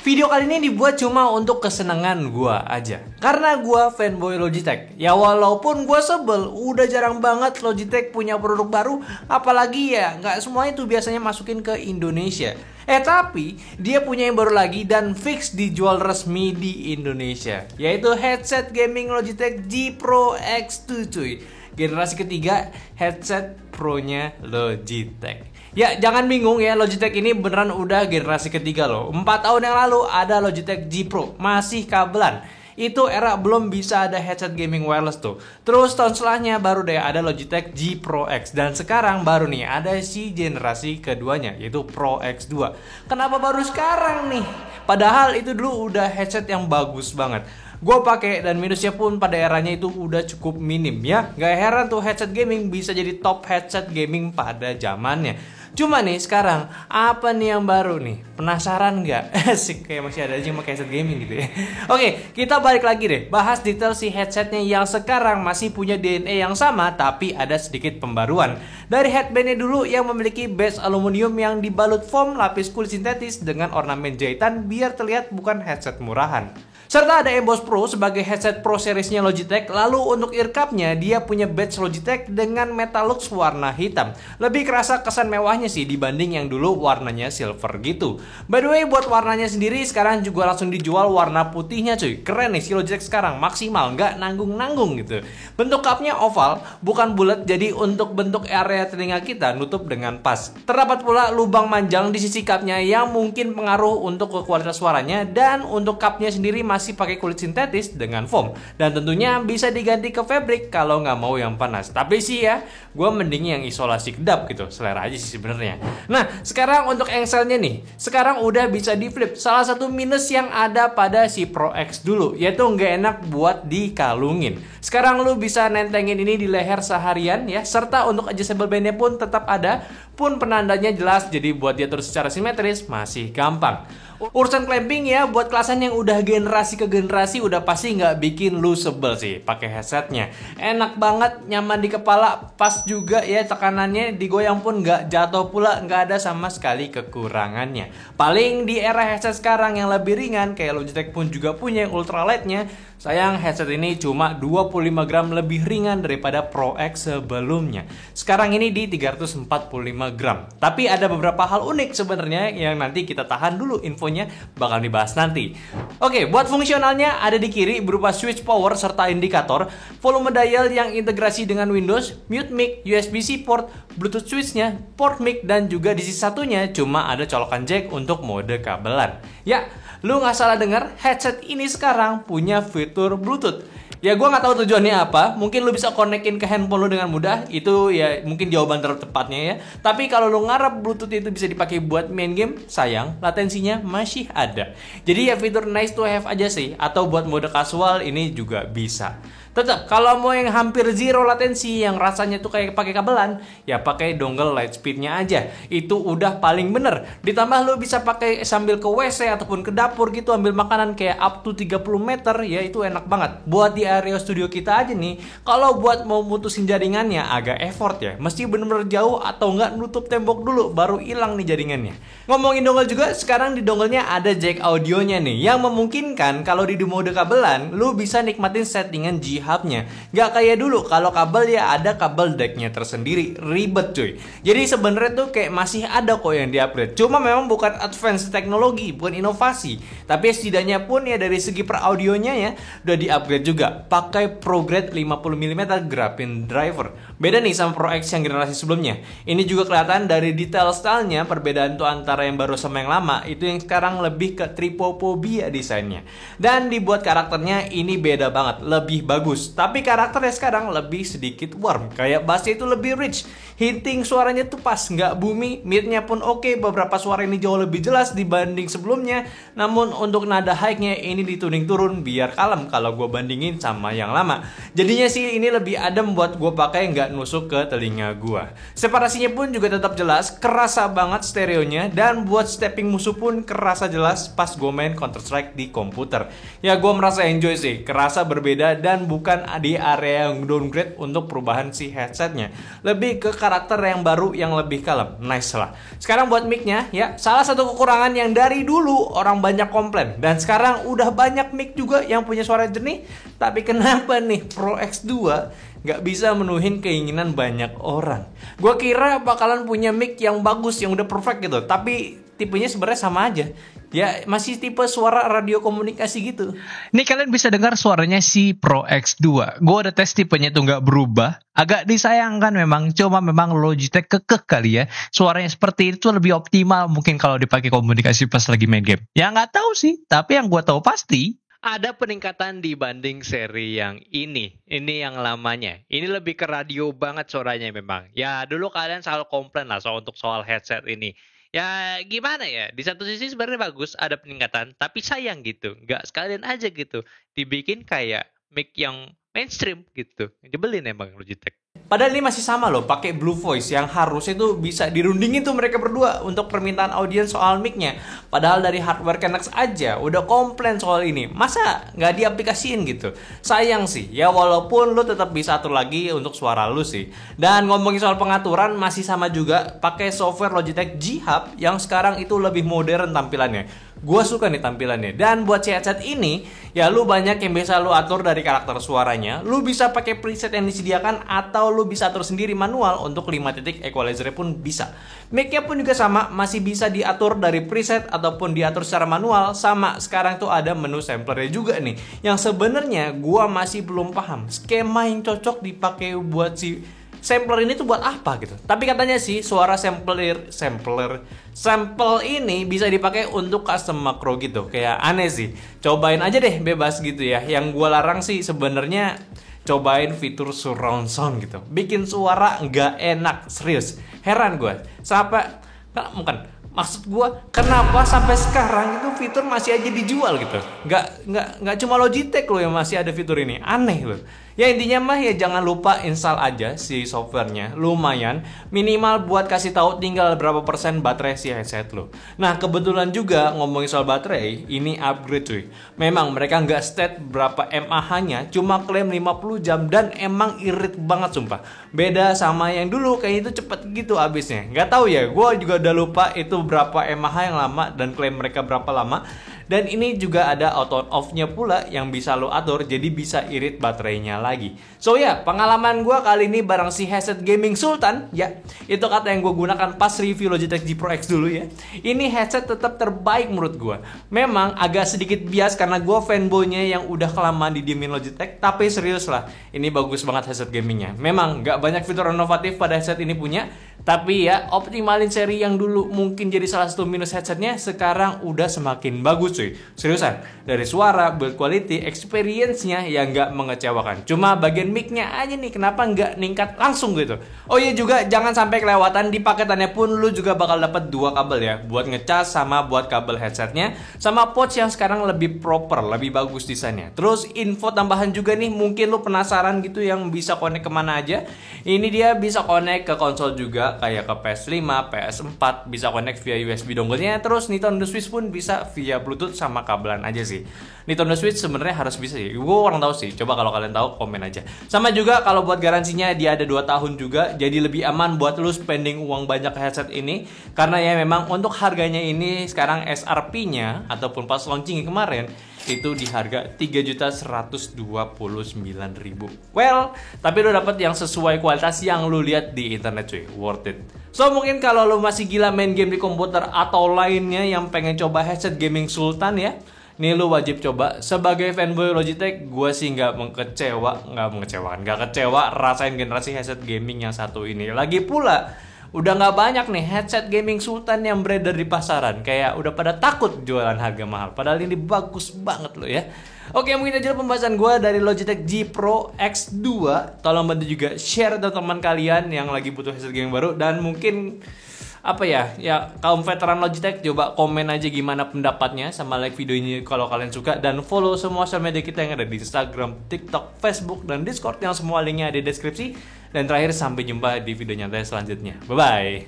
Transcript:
Video kali ini dibuat cuma untuk kesenangan gua aja. Karena gua fanboy Logitech. Ya walaupun gua sebel, udah jarang banget Logitech punya produk baru. Apalagi ya nggak semuanya tuh biasanya masukin ke Indonesia. Tapi dia punya yang baru lagi dan fix dijual resmi di Indonesia. Yaitu headset gaming Logitech G Pro X2 cuy. Generasi ketiga headset Pro-nya Logitech. Ya jangan bingung ya, Logitech ini beneran udah generasi ketiga loh. 4 tahun yang lalu ada Logitech G Pro, masih kabelan. Itu era belum bisa ada headset gaming wireless tuh. Terus tahun setelahnya baru deh ada Logitech G Pro X. Dan sekarang baru nih ada si generasi keduanya, yaitu Pro X2. Kenapa baru sekarang nih? Padahal itu dulu udah headset yang bagus banget. Gue pakai dan minusnya pun pada eranya itu udah cukup minim ya. Gak heran tuh headset gaming bisa jadi top headset gaming pada zamannya. Cuma nih sekarang apa nih yang baru nih? Penasaran nggak? Asik, kayak masih ada aja yang pakai headset gaming gitu ya. Oke, kita balik lagi deh. Bahas detail si headsetnya yang sekarang masih punya DNA yang sama tapi ada sedikit pembaruan. Dari headbandnya dulu yang memiliki base aluminium yang dibalut foam lapis kulit sintetis dengan ornamen jahitan biar terlihat bukan headset murahan. Serta ada Emboss Pro sebagai headset Pro seriesnya Logitech. Lalu untuk ear cup-nya dia punya badge Logitech dengan Metalux warna hitam. Lebih kerasa kesan mewahnya sih dibanding yang dulu warnanya silver gitu. By the way, buat warnanya sendiri sekarang juga langsung dijual warna putihnya cuy. Keren nih si Logitech sekarang, maksimal, nggak nanggung-nanggung gitu. Bentuk cupnya oval, bukan bulat, jadi untuk bentuk area telinga kita nutup dengan pas. Terdapat pula lubang manjang di sisi cupnya yang mungkin pengaruh untuk ke kualitas suaranya. Dan untuk cupnya sendiri masih pakai kulit sintetis dengan foam. Dan tentunya bisa diganti ke fabric kalau nggak mau yang panas. Tapi sih ya, gue mending yang isolasi kedap gitu. Selera aja sih sebenarnya. Nah, sekarang untuk engselnya nih. Sekarang udah bisa di flip. Salah satu minus yang ada pada si Pro X dulu, yaitu nggak enak buat dikalungin. Sekarang lu bisa nentengin ini di leher seharian ya. Serta untuk adjustable bandnya pun tetap ada. Pun penandanya jelas, jadi buat dia terus secara simetris masih gampang. Urusan clamping ya, buat kelasan yang udah generasi ke generasi udah pasti nggak bikin lu sebel sih pakai headsetnya. Enak banget, nyaman di kepala, pas juga ya tekanannya, digoyang pun nggak jatuh pula, nggak ada sama sekali kekurangannya. Paling di era headset sekarang yang lebih ringan, kayak Logitech pun juga punya yang ultralightnya. Sayang headset ini cuma 25 gram lebih ringan daripada Pro X sebelumnya. Sekarang ini di 345 gram. Tapi ada beberapa hal unik sebenarnya yang nanti kita tahan dulu, infonya bakal dibahas nanti. Oke, buat fungsionalnya ada di kiri berupa switch power serta indikator, volume dial yang integrasi dengan Windows, mute mic, USB-C port, Bluetooth switchnya, port mic, dan juga di sisi satunya cuma ada colokan jack untuk mode kabelan. Ya, lu nggak salah dengar, headset ini sekarang punya fitur Bluetooth. Ya gue nggak tahu tujuannya apa. Mungkin lu bisa konekin ke handphone lu dengan mudah. Itu ya mungkin jawaban tertepatnya ya. Tapi kalau lu ngarep Bluetooth itu bisa dipakai buat main game, sayang latensinya masih ada. Jadi ya fitur nice to have aja sih. Atau buat mode casual ini juga bisa. Tetap kalau mau yang hampir zero latensi yang rasanya tuh kayak pakai kabelan, ya pakai dongle Lightspeed-nya aja. Itu udah paling bener. Ditambah lu bisa pakai sambil ke WC ataupun ke dapur gitu ambil makanan kayak up to 30 meter, ya itu enak banget. Buat di area studio kita aja nih, kalau buat mau mutusin jaringannya agak effort ya. Mesti bener-bener jauh atau enggak nutup tembok dulu baru hilang nih jaringannya. Ngomongin dongle juga, sekarang di dongle-nya ada jack audionya nih yang memungkinkan kalau di mode kabelan lu bisa nikmatin settingan hubnya. Gak kayak dulu kalau kabel ya ada kabel decknya tersendiri, ribet cuy. Jadi sebenarnya tuh kayak masih ada kok yang di-upgrade. Cuma memang bukan advance teknologi, bukan inovasi. Tapi setidaknya pun ya dari segi per audionya ya udah di-upgrade juga. Pakai ProGrade 50mm Graphene Driver. Beda nih sama Pro X yang generasi sebelumnya. Ini juga kelihatan dari detail stylenya, perbedaan tuh antara yang baru sama yang lama. Itu yang sekarang lebih ke tripophobia desainnya. Dan dibuat karakternya ini beda banget, lebih bagus. Tapi karakternya sekarang lebih sedikit warm. Kayak bassnya itu lebih rich. Hinting suaranya tuh pas, nggak booming. Mid-nya pun oke. Beberapa suara ini jauh lebih jelas dibanding sebelumnya. Namun untuk nada high-nya ini dituning turun biar kalem kalau gue bandingin sama yang lama. Jadinya sih ini lebih adem buat gue pakai, nggak nusuk ke telinga gue. Separasinya pun juga tetap jelas. Kerasa banget stereonya. Dan buat stepping musuh pun kerasa jelas pas gue main Counter Strike di komputer. Ya gue merasa enjoy sih. Kerasa berbeda dan bukan di area yang downgrade untuk perubahan si headsetnya. Lebih ke karakter yang baru yang lebih kalem. Nice lah. Sekarang buat mic-nya ya, salah satu kekurangan yang dari dulu orang banyak komplain dan sekarang udah banyak mic juga yang punya suara jernih, tapi kenapa nih Pro X2 nggak bisa menuhin keinginan banyak orang? Gua kira bakalan punya mic yang bagus, yang udah perfect gitu, tapi tipenya sebenarnya sama aja. Ya masih tipe suara radio komunikasi gitu. Nih kalian bisa dengar suaranya si Pro X2. Gue udah tes tipenya tuh nggak berubah. Agak disayangkan memang, cuma memang Logitech kekeh kali ya. Suaranya seperti itu lebih optimal mungkin kalau dipakai komunikasi pas lagi main game. Ya nggak tahu sih, tapi yang gue tahu pasti ada peningkatan dibanding seri yang ini. Ini yang lamanya. Ini lebih ke radio banget suaranya memang. Ya dulu kalian selalu komplain lah untuk soal headset ini. Ya gimana ya, di satu sisi sebenarnya bagus ada peningkatan, tapi sayang gitu, nggak sekalian aja gitu dibikin kayak mic yang mainstream gitu. Nyebelin emang Logitech. Padahal ini masih sama loh, pakai Blue Voice yang harusnya tuh bisa dirundingin tuh mereka berdua untuk permintaan audiens soal mic-nya. Padahal dari hardware Kennex aja udah komplain soal ini. Masa nggak diaplikasiin gitu? Sayang sih, ya walaupun lu tetap bisa atur lagi untuk suara lu sih. Dan ngomongin soal pengaturan masih sama juga, pakai software Logitech G Hub yang sekarang itu lebih modern tampilannya. Gue suka nih tampilannya. Dan buat headset ini, ya lu banyak yang bisa lu atur dari karakter suaranya. Lu bisa pakai preset yang disediakan atau lu bisa atur sendiri manual untuk 5 titik equalizer pun bisa. Mic-nya pun juga sama, masih bisa diatur dari preset ataupun diatur secara manual. Sama, sekarang tuh ada menu samplernya juga nih. Yang sebenarnya gue masih belum paham skema yang cocok dipakai buat si sampler ini tuh buat apa gitu. Tapi katanya sih suara sample ini bisa dipakai untuk custom makro gitu. Kayak aneh sih. Cobain aja deh bebas gitu ya. Yang gue larang sih sebenarnya cobain fitur surround sound gitu. Bikin suara nggak enak, serius. Heran gue. Maksud gue, kenapa sampai sekarang itu fitur masih aja dijual gitu? Nggak cuma Logitech loh yang masih ada fitur ini, aneh loh. Ya intinya mah ya jangan lupa install aja si softwarenya, lumayan. Minimal buat kasih tahu tinggal berapa persen baterai si headset lo. Nah kebetulan juga ngomongin soal baterai, ini upgrade cuy. Memang mereka nggak state berapa mAh-nya, cuma klaim 50 jam dan emang irit banget sumpah. Beda sama yang dulu kayak itu cepet gitu habisnya. Nggak tahu ya, gue juga udah lupa itu berapa mAh yang lama dan klaim mereka berapa lama. Dan ini juga ada auto on off-nya pula yang bisa lo atur, jadi bisa irit baterainya lagi. So ya, pengalaman gue kali ini bareng si headset gaming Sultan, ya itu kata yang gue gunakan pas review Logitech G Pro X dulu ya. Ini headset tetap terbaik menurut gue. Memang agak sedikit bias karena gue fanboynya yang udah kelamaan didiemin Logitech, tapi serius lah, ini bagus banget headset gamingnya. Memang gak banyak fitur inovatif pada headset ini punya, tapi ya optimalin seri yang dulu mungkin jadi salah satu minus headsetnya, sekarang udah semakin bagus cuy. Seriusan, dari suara, build quality, experience-nya yang nggak mengecewakan. Cuma bagian mic-nya aja nih, kenapa nggak ningkat langsung gitu. Oh iya juga, jangan sampai kelewatan, di paketannya pun lu juga bakal dapat 2 kabel ya, buat ngecas sama buat kabel headsetnya, sama pouch yang sekarang lebih proper, lebih bagus desainnya. Terus info tambahan juga nih, mungkin lu penasaran gitu yang bisa connect kemana aja. Ini dia bisa connect ke konsol juga, kayak ke PS5, PS4, bisa connect via USB dongle-nya. Terus Nintendo Switch pun bisa via Bluetooth sama kabelan aja sih. Nintendo Switch sebenarnya harus bisa sih. Gue kurang tahu sih. Coba kalau kalian tahu komen aja. Sama juga kalau buat garansinya dia ada 2 tahun juga. Jadi lebih aman buat lu spending uang banyak ke headset ini. Karena ya memang untuk harganya ini sekarang SRP-nya ataupun pas launching kemarin itu di harga 3.129.000. Well, tapi lu dapat yang sesuai kualitas yang lu lihat di internet cuy. Worth it. So mungkin kalau lu masih gila main game di komputer atau lainnya yang pengen coba headset gaming Sultan ya, nih lu wajib coba. Sebagai fanboy Logitech, gue sih nggak kecewa rasain generasi headset gaming yang satu ini. Lagi pula udah nggak banyak nih headset gaming Sultan yang beredar di pasaran. Kayak udah pada takut jualan harga mahal. Padahal ini bagus banget loh ya. Oke, mungkin aja pembahasan gue dari Logitech G Pro X2. Tolong bantu juga share ke teman kalian yang lagi butuh headset gaming baru. Dan mungkin kaum veteran Logitech coba komen aja gimana pendapatnya, sama like video ini kalau kalian suka, dan follow semua sosial media kita yang ada di Instagram, TikTok, Facebook, dan Discord yang semua linknya ada di deskripsi. Dan terakhir, sampai jumpa di video nyantai selanjutnya. Bye bye.